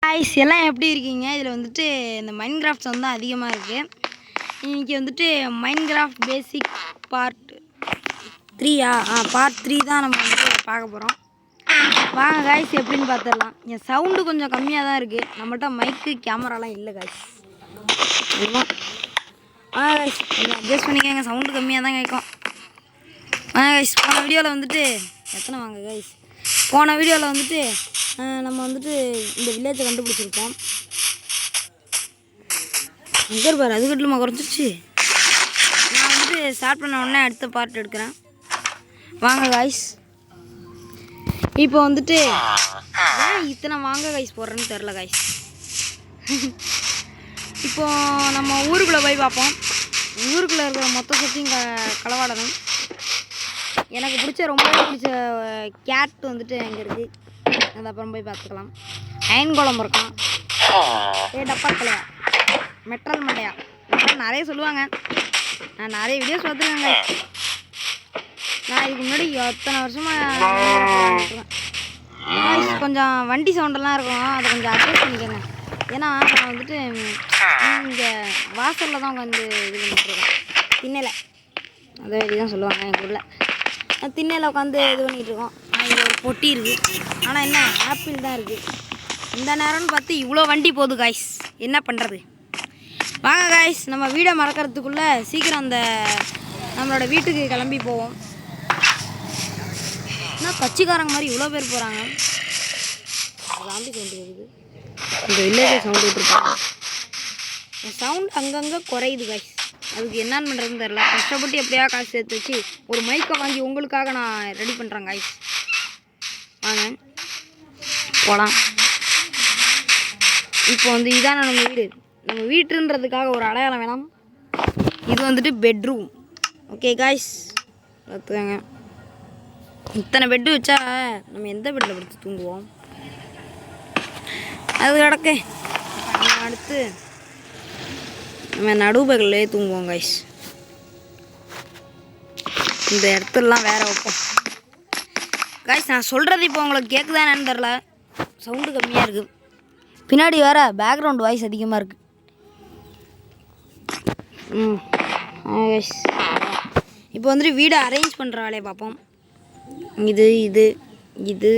Guys எல்லாம் எப்படி இருக்கீங்க? இதுல வந்துட்டு இந்த மைன்கிராஃப்ட்ஸ் வந்து அதிகமா இருக்கு. இன்னைக்கு வந்துட்டு மைன்கிராஃப்ட் பேசிக் பார்ட் 3 பார்ட் 3 தான் நம்ம வந்து பார்க்க போறோம். வாங்க गाइस எப்படின்னு பார்த்தறலாம். என் சவுண்ட் கொஞ்சம் கம்மியா தான் இருக்கு. நம்மட்ட மைக் கேமராலாம் இல்ல गाइस. गाइस அட்ஜஸ்ட் பண்ணிக்கங்க, சவுண்ட் கம்மியா தான் கேட்கும். गाइस போன வீடியோல வந்துட்டு எத்தனை வாங்க गाइस. போன வீடியோல வந்துட்டு நம்ம வந்துட்டு இந்த வில்லேஜை கண்டுபிடிச்சிருக்கோம். அங்கே பாரு, அது கட்டிலுமா குறைச்சிருச்சு. நான் வந்துட்டு ஸ்டார்ட் பண்ண உடனே அடுத்த பார்ட் எடுக்கிறேன். வாங்க காய்ஸ். இப்போ வந்துட்டு ஏன் இத்தனை வாங்க காய்ஸ் போடுறேன்னு தெரில காய்ஸ். இப்போ நம்ம ஊருக்குள்ளே போய் பார்ப்போம். ஊருக்குள்ளே இருக்கிற மொத்த சுற்றியும் களவாடணும். எனக்கு ரொம்பவே பிடிச்ச கேட் வந்துட்டு அங்கே இருக்குது. அது அப்புறம் போய் பார்த்துக்கலாம். அயன் குளம் இருக்கான். டப்பா தலையா, மெட்ரல் மண்டையா, மெட்ரல் நிறைய சொல்லுவாங்க. நான் நிறைய வீடியோஸ் பார்த்துருக்கேங்க. நான் இதுக்கு முன்னாடி எத்தனை வருஷமாக கொஞ்சம் வண்டி சவுண்டெல்லாம் இருக்கும். அதை கொஞ்சம் அட்ஜஸ்ட் பண்ணிக்கோங்க. ஏன்னா நான் வந்துட்டு இங்கே வாசலில் தான் உட்காந்து இது பண்ணிட்டுருக்கேன். திண்ணையில் அதை வெளியே தான் சொல்லுவாங்க எங்கள் ஊரில். திண்ணையில் உட்காந்து இது பண்ணிகிட்ருக்கோம். இங்கே ஒரு பொட்டி இருக்குது. ஆனால் என்ன ஆப்பிள் தான் இருக்குது. இந்த நேரம்னு பார்த்து இவ்வளோ வண்டி போகுது காய்ஸ். என்ன பண்ணுறது? வாங்க காய்ஸ், நம்ம வீடை மறக்கிறதுக்குள்ளே சீக்கிரம் அந்த நம்மளோட வீட்டுக்கு கிளம்பி போவோம். என்ன கட்சிக்காரங்க மாதிரி இவ்வளோ பேர் போகிறாங்க. சாம்பி சவுண்டு வருது. இந்த வில்லேஜை சவுண்டு விட்டுருப்பாங்க. என் சவுண்ட் அங்கங்கே குறையுது காய்ஸ். அதுக்கு என்னன்னு பண்ணுறதுன்னு தெரில. கஷ்டப்பட்டு எப்படியா காசு சேர்த்து வச்சு ஒரு மைக்கை வாங்கி உங்களுக்காக நான் ரெடி பண்ணுறேன் காய்ஸ். வாங்க போகலாம். இப்போ வந்து இதான நம்ம வீடு. நம்ம வீட்டுன்றதுக்காக ஒரு அடையாளம் வேணாம். இது வந்துட்டு பெட்ரூம். ஓகே காய்ஸ், பார்த்துக்கோங்க. இத்தனை பெட்டு வச்சா நம்ம எந்த பெட்டில் படுத்து தூங்குவோம்? அது கிடக்கு. அடுத்து நம்ம நடுபகல்லே தூங்குவோம் காய்ஸ். இந்த இடத்துலலாம் வேற வைப்போம் காய்ஸ். நான் சொல்கிறது இப்போ உங்களுக்கு கேட்குதா என்னன்னு தெரில. சவுண்டு கம்மியாக இருக்குது. பின்னாடி வேறு பேக்ரவுண்ட் வாய்ஸ் அதிகமாக இருக்குது. காய்ஸ் இப்போ வந்துட்டு வீடை அரேஞ்ச் பண்ணுற வேலையை பார்ப்போம். இது இது இது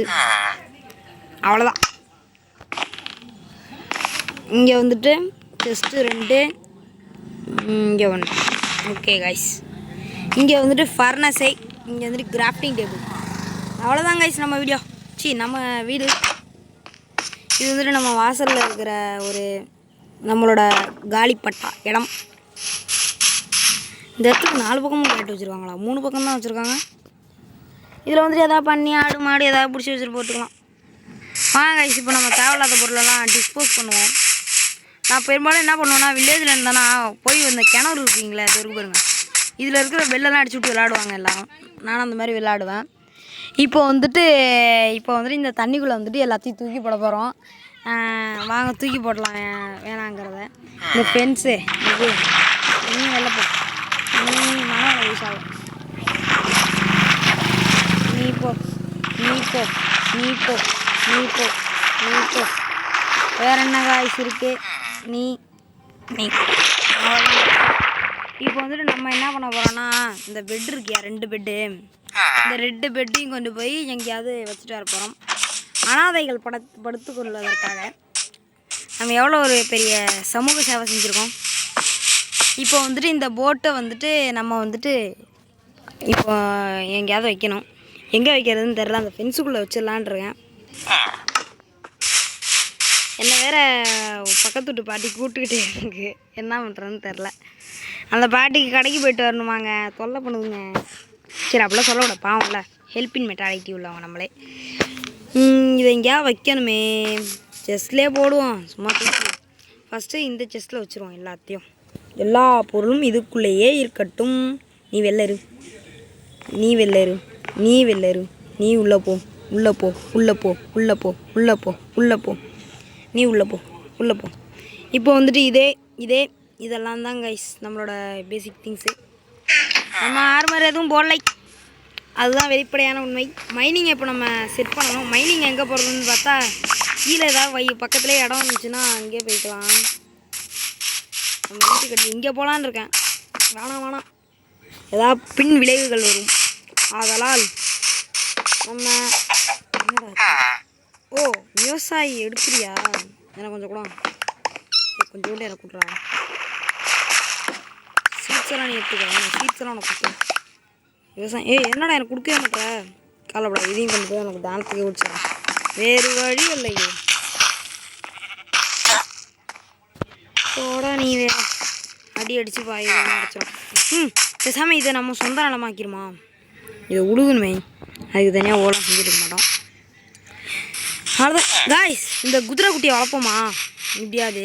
அவ்வளோதான். இங்கே வந்துட்டு செஸ்ட்டு 2, இங்கே 1. Okay guys. இங்கே வந்துட்டு ஃபர்னஸை, இங்கே வந்துட்டு கிராஃப்டிங் டேபிள். அவ்வளோதான் கைஸ் நம்ம வீடியோ. நம்ம வீடு இது வந்துட்டு நம்ம வாசலில் இருக்கிற ஒரு நம்மளோட காலிப்பட்டா இடம். இந்த இடத்துக்கு 4 பக்கமும் கேட்டு வச்சுருக்காங்களா? 3 பக்கம் தான் வச்சுருக்காங்க. இதில் வந்துட்டு எதாவது பண்ணி ஆடு மாடு எதாவது பிடிச்சி வச்சுட்டு போட்டுக்கலாம். வாங்க கைஸ், இப்போ நம்ம தேவையில்லாத பொருளெல்லாம் டிஸ்போஸ் பண்ணுவோம். நான் பெரும்பாலும் என்ன பண்ணுவேன்னா, வில்லேஜில் இருந்தேன்னா போய் இந்த கிணறு இருக்குங்களே, அது இருக்கு பாருங்க. இதில் இருக்கிற பெல்லெல்லாம் அடிச்சு விட்டு விளையாடுவாங்க எல்லாரும். நானும் அந்த மாதிரி விளையாடுவேன். இப்போ வந்துட்டு இந்த தண்ணிக்குள்ளே வந்துட்டு எல்லாத்தையும் தூக்கி போட போகிறோம். வாங்க தூக்கி போடலாம் வேணாங்கிறத. இந்த ஃபென்ஸு இது நீ வெளில போ, நீ மனம் யூஸ் ஆகும். நீ போ நீ போ நீ போ நீ போ நீ போ. வேற என்ன காய்ஸ் இருக்குது? நீ நீ இப்போ வந்துட்டு நம்ம என்ன பண்ண போகிறோன்னா, இந்த பெட் இருக்கியா 2 பெட்டு, இந்த 2 பெட்டையும் கொண்டு போய் எங்கேயாவது வச்சுட்டு வர போகிறோம். அனாதைகள் படுத்து கொள்வதற்காக நம்ம எவ்வளோ ஒரு பெரிய சமூக சேவை செஞ்சுருக்கோம். இப்போ வந்துட்டு இந்த போட்டை வந்துட்டு நம்ம வந்துட்டு இப்போ எங்கேயாவது வைக்கணும். எங்கே வைக்கிறதுன்னு தெரில. அந்த ஃபென்ஸுக்குள்ளே வச்சிடலான்ருக்கேன். என்ன வேறு பக்கத்து வீட்டு பாட்டி கூப்பிட்டுக்கிட்டே இருக்கு. என்ன பண்ணுறதுன்னு தெரில. அந்த பாட்டிக்கு கடைக்கு போயிட்டு வரணுமாங்க, தொல்லை பண்ணுதுங்க. சரி அப்படிலாம் சொல்லக்கூட, பாவம்ல. ஹெல்பின் மெட்டாலிட்டி உள்ளவங்க நம்மளே. இதை எங்கேயா வைக்கணுமே. செஸ்ட்லேயே போடுவோம் சும்மா தூக்கி. ஃபஸ்ட்டு இந்த செஸ்ட்டில் வச்சுருவோம் எல்லாத்தையும். எல்லா பொருளும் இதுக்குள்ளேயே இருக்கட்டும். நீ வெளில இரு, நீ உள்ளே போ, உள்ளே போ, உள்ளே போ, உள்ளே போ, உள்ளே போ, உள்ளே போ, நீ உள்ளே போ, உள்ளே போ. இப்போ வந்துட்டு இதெல்லாம் தான் கைஸ் நம்மளோட பேசிக் திங்ஸு. நம்ம ஆர்மர் எதுவும் போடலை. அதுதான் வெளிப்படையான உண்மை. மைனிங் இப்போ நம்ம செட் பண்ணணும். மைனிங் எங்கே போகிறதுன்னு பார்த்தா கீழே ஏதாவது பக்கத்துலேயே இடம் இருந்துச்சுன்னா அங்கேயே போய்க்கலாம். நம்ம வீட்டுக்கு கட்டி இங்கே போகலான்னு இருக்கேன். வேணாம் ஏதாவது பின் விளைவுகள் வரும். அதனால் நம்ம ஓ விவசாயி எடுக்கிறியா? எனக்கு கொஞ்சம் கூட கொஞ்சோண்டு எனக்கு கொடுறா. சீட்ஸெல்லாம் நீ எடுத்துக்க. சீட்ஸெல்லாம் உனக்கு கொடுத்தேன். விவசாயம் என்னடா எனக்கு கொடுக்கவே மாட்டேற. காலப்படா இதையும் கொண்டு போய் உனக்கு தானத்துக்கு குடிச்சிடறேன். வேறு வழி இல்லையே. போட நீ வேற அடிச்சு பாய் அடிச்சிடும். பேசாமல் இதை நம்ம சொந்த நிலமாக்கிடுமா? இதை உழுகணுமே. அதுக்கு தனியாக ஓலம் செஞ்சுருக்க மாட்டோம். அவ்வளோதான் காய்ஸ். இந்த குதிரை குட்டியை வளர்ப்போமா? இப்படியாது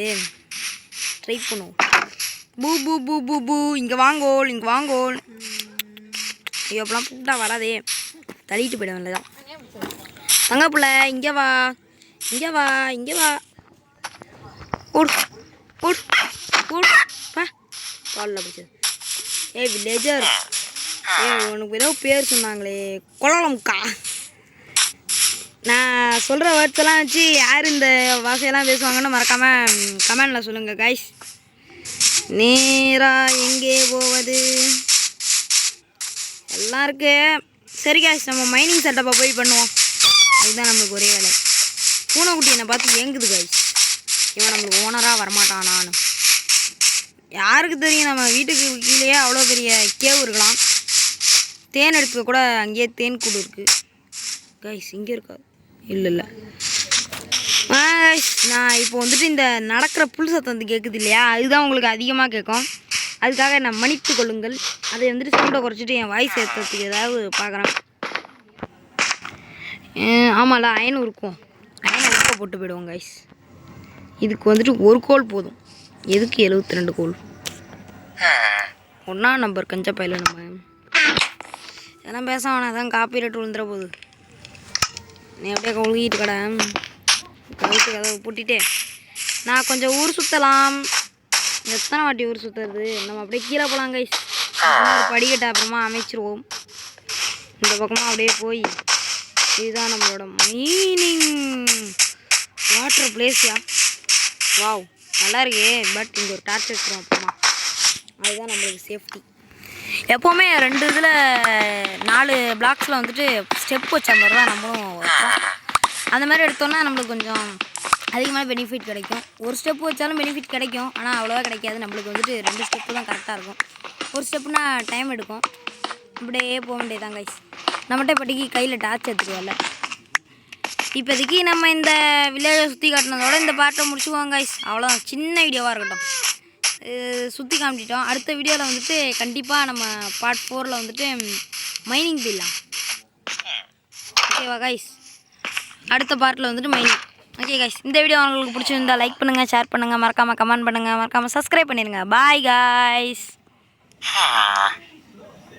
ட்ரை பண்ணுவோம். பூ பூ பூ பூ பூ இங்கே வாங்கோல் ஐயோ அப்பெல்லாம் கூப்பிட்டா வராதே. தள்ளிட்டு போயிடுவேன் தான். தங்க பிள்ளை இங்கே வா ஓடு காலில் பிடிச்சது. வில்லேஜர் உனக்கு ஏதோ பேர் சொன்னாங்களே கொலலம்க்கா. நான் சொல்கிற வேர்ட்ஸெல்லாம் வச்சு யார் இந்த வாசையெல்லாம் பேசுவாங்கன்னு மறக்காமல் கமெண்டில் சொல்லுங்கள் கைஸ். நேராக எங்கே போவது எல்லாம் இருக்கு. சரி கைஸ், நம்ம மைனிங் செட்டப்பை போய் பண்ணுவோம். அதுதான் நம்மளுக்கு ஒரே வேலை. பூனைக்குட்டி என்னை பார்த்து ஏங்குது கைஸ். இவன் நம்மளுக்கு ஓனராக வரமாட்டானான்னு யாருக்கு தெரியும். நம்ம வீட்டுக்கு கீழேயே அவ்வளோ பெரிய கேவு இருக்கலாம். தேன் எடுத்து கூட அங்கேயே தேன் கூடு இருக்குது கைஸ். இங்கே இருக்காது. இல்லை கைஸ், நான் இப்போ வந்துட்டு இந்த நடக்கிற புல் சத்தம் வந்து கேட்குது இல்லையா, அதுதான் உங்களுக்கு அதிகமாக கேட்கும். அதுக்காக நான் மன்னித்து கொள்ளுங்கள். அதை வந்துட்டு சவுண்டை குறைச்சிட்டு என் வாய்ஸ் ஏற்றுறதுக்கு ஏதாவது பார்க்குறேன். ஆமாம்ல அயன் இருக்கும். அயனை உருக்க போட்டு போயிடுவோம் கைஸ். இதுக்கு வந்துட்டு ஒரு கோல் போதும். எதுக்கு 72 கோல்? 1ஆம் நம்பர் கஞ்சப்பையில் நம்ம இதெல்லாம் பேச வேணாம். அதான் காப்பிரைட் விழுந்துட போகுது. நீ அப்படியே கொழுகிட்டு கடை கழுத்து கதவை பூட்டிட்டு நான் கொஞ்சம் ஊர் சுற்றலாம். எத்தனை வாட்டி ஊர் சுற்றுறது? நம்ம அப்படியே கீழே போகலாம் கைஸ். படிக்கட்டை அப்புறமா அமைச்சிருவோம். இந்த பக்கமாக அப்படியே போய் இதுதான் நம்மளோட மைனிங் வாட்டர் பிளேஸ்யா. வாவ் நல்லா இருக்கே. பட் இங்கே ஒரு டார்ச் வச்சுருவோம் அப்புறமா. அதுதான் நம்மளுக்கு சேஃப்டி. எப்போவுமே 2 இதில் 4 பிளாக்ஸில் வந்துட்டு ஸ்டெப் வச்ச மாதிரி தான் நம்மளும் வைப்போம். அந்த மாதிரி எடுத்தோன்னா நம்மளுக்கு கொஞ்சம் அதிகமான பெனிஃபிட் கிடைக்கும். ஒரு ஸ்டெப்பு வச்சாலும் பெனிஃபிட் கிடைக்கும், ஆனால் அவ்வளோவா கிடைக்காது. நம்மளுக்கு வந்துட்டு 2 ஸ்டெப்பு தான் கரெக்டாக இருக்கும். ஒரு ஸ்டெப்புனா டைம் எடுக்கும். இப்படியே போக வேண்டியதான் கைஸ். நம்மகிட்ட இப்போதைக்கு கையில் டார்ச் எடுத்துக்குவோம்ல. இப்போதைக்கு நம்ம இந்த வில்லேஜை சுற்றி காட்டினதோட இந்த பாட்டை முடிச்சுக்குவோம் கைஸ். அவ்வளோதான், சின்ன வீடியோவாக இருக்கட்டும். சுற்றி காமிச்சிட்டோம். அடுத்த வீடியோவில் வந்துட்டு கண்டிப்பாக நம்ம பார்ட் 4ல் வந்துட்டு மைனிங் போயிடலாம். ஓகேவா கைஸ்? அடுத்த பார்ட்டில் வந்துட்டு மைனிங். ஓகே கைஸ், இந்த வீடியோ உங்களுக்கு பிடிச்சிருந்தா லைக் பண்ணுங்கள், ஷேர் பண்ணுங்கள், மறக்காமல் கமெண்ட் பண்ணுங்கள், மறக்காமல் சப்ஸ்கிரைப் பண்ணிடுங்க. Bye guys.